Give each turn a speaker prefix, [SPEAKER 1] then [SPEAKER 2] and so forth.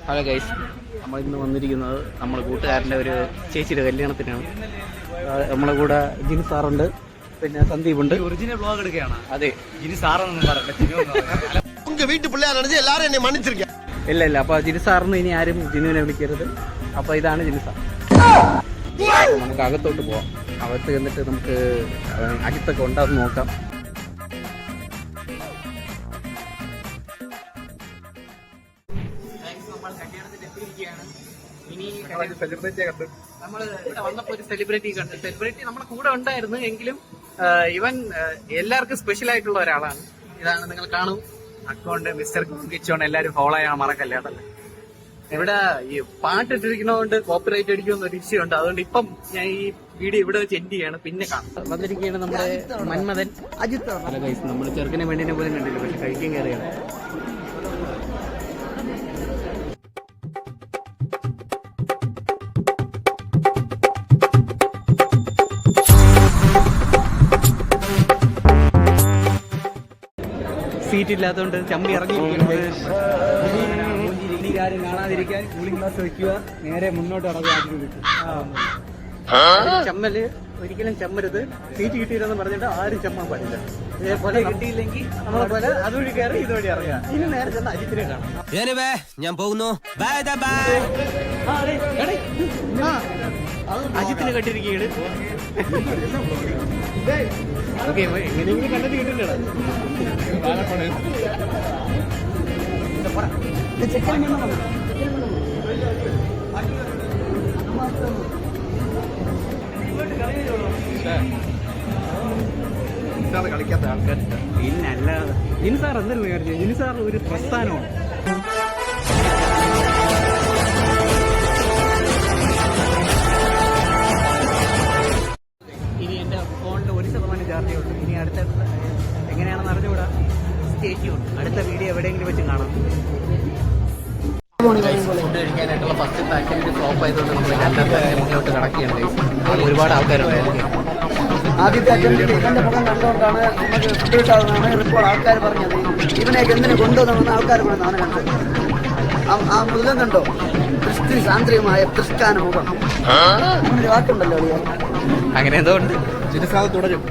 [SPEAKER 1] Hello guys, നമ്മൾ ഇന്ന് വന്നിരിക്കുന്നത് നമ്മുടെ കൂട്ടുകാരൻ്റെ ഒരു ചേച്ചിയുടെ കല്യാണത്തിനാണ്. നമ്മളെ കൂടെ ജിനി സാറുണ്ട്, പിന്നെ സന്ദീപ് ഉണ്ട്.
[SPEAKER 2] ഒറിജിനൽ വ്ലോഗ് എടുക്കുകയാണ്.
[SPEAKER 1] അതെ,
[SPEAKER 2] ജിനി സാറൊന്നും
[SPEAKER 3] വീട്ടു പിള്ളേരാണ് എല്ലാരും എന്നെ മன்னிச்சிருக்கேன்.
[SPEAKER 1] ഇല്ല അപ്പൊ ജിനി സാറിന് ഇനി ആരും ജിനുവിനെ വിളിക്കരുത്. അപ്പൊ ഇതാണ് ജിനി സാർ. നമുക്ക് അകത്തോട്ട് പോവാം. അകത്ത് ചെന്നിട്ട് നമുക്ക് അജിത്തൊക്കെ ഉണ്ടാകുന്ന നോക്കാം. നമ്മൾ ഇവിടെ വന്നപ്പോ ഒരു സെലിബ്രിറ്റി കണ്ടു. സെലിബ്രിറ്റി നമ്മുടെ കൂടെ ഉണ്ടായിരുന്നു, എങ്കിലും ഇവൻ എല്ലാവർക്കും സ്പെഷ്യൽ ആയിട്ടുള്ള ഒരാളാണ്. ഇതാണ്, നിങ്ങൾ കാണും. അക്കൗണ്ട് മിസ്റ്റർ കിച്ചോൺ, എല്ലാരും ഫോളോ ചെയ്യാൻ മറക്കല്ലേ. അതല്ലേ, ഇവിടെ ഈ പാട്ടിട്ടിരിക്കുന്നതുകൊണ്ട് കോപ്പിറൈറ്റ് അടിക്കുന്ന ഒരു ഇഷ്യൂ ഉണ്ട്. അതുകൊണ്ട് ഇപ്പം ഞാൻ ഈ വീഡിയോ ഇവിടെ വെച്ച് എൻഡ് ചെയ്യാണ്. പിന്നെ കാണാം. വന്നിരിക്കുകയാണ് നമ്മുടെ മന്മഥൻ അജിത്ത്. അല്ല ഗൈസ്, നമ്മൾ ചെറുക്കനെ വേണ്ടിനെ പോലും കണ്ടില്ല, പക്ഷെ കഴിക്കാൻ കയറിയാണ്. സീറ്റ് ഇല്ലാത്തതുകൊണ്ട് ചമ്മി ഇറങ്ങിയിരിക്കുന്നത്.
[SPEAKER 2] കാര്യം കാണാതിരിക്കാൻ കൂളിംഗ് ഗ്ലാസ് വെക്കുക, നേരെ മുന്നോട്ട് ഇറങ്ങി.
[SPEAKER 1] ചമ്മല് ഒരിക്കലും ചമ്മരുത്. സീറ്റ് കിട്ടിയില്ലെന്ന് പറഞ്ഞിട്ട് ആരും ചമ്മാൻ പാടില്ല. ഇതേപോലെ കിട്ടിയില്ലെങ്കിൽ നമ്മളെ പോലെ അതുവഴി കയറി ഇതുവഴി ഇറങ്ങുക. ഇനി നേരെ ചെന്ന് അജിത്തിനെ കാണാം.
[SPEAKER 3] ഞാൻ പോകുന്നു.
[SPEAKER 1] അജിത്തിന് കണ്ടിരിക്കുകയാണ്. ഓക്കെ, എങ്ങനെയെങ്കിലും കണ്ടിട്ട് കിട്ടില്ലടാ.
[SPEAKER 2] കളിക്കാത്ത ആൾക്കാർ
[SPEAKER 1] പിന്നെ അല്ലാതെ ജിനി സാർ എന്തായാലും വിചാരിച്ചു. ജിനി സാർ ഒരു പ്രസ്ഥാനമാണ്. ഇനി എന്റെ ഫോണിൽ 1% ചാർജേ ഉള്ളൂ. ഇനി അടുത്ത എങ്ങനെയാണെന്ന് അറിഞ്ഞുകൂടാ. സ്റ്റേറ്റ്യൂൺ. അടുത്ത വീഡിയോ എവിടെയെങ്കിലും വെച്ച് കാണാം. ഫുഡ് കഴിക്കാനായിട്ടുള്ള ഫസ്റ്റത്തെ ആക്ടിവിറ്റി ഫ്ലോപ്പ് ആയതുകൊണ്ട് നമ്മൾ രണ്ടാമത്തെ മുന്നോട്ട് കടക്കുകയാണ്. ഒരുപാട് ആൾക്കാരുണ്ട്.
[SPEAKER 4] ആദ്യത്തെ അറ്റംപ്റ്റിൽ ഇവന്റെ മുഖം കണ്ടുകൊണ്ടാണ് നമുക്ക് ഫുഡ് കിട്ടാവുന്നതാണ് റിപ്പോർട്ട് ആൾക്കാർ പറഞ്ഞത്. ഇവനെയൊക്കെ എന്തിനു കൊണ്ടുവന്നാണ് ആൾക്കാർ കൊണ്ടുവന്നാണ് കണ്ടത്. ആ മുതലും കണ്ടോ, ക്രിസ്ത്യൻ സാന്ദ്രികമായ ക്രിസ്ത്യാന മുഖം. ഒരു വാക്കുണ്ടല്ലോ
[SPEAKER 1] അങ്ങനെ എന്തോ ഉണ്ട്.
[SPEAKER 2] ചില സാധനം തുടരും.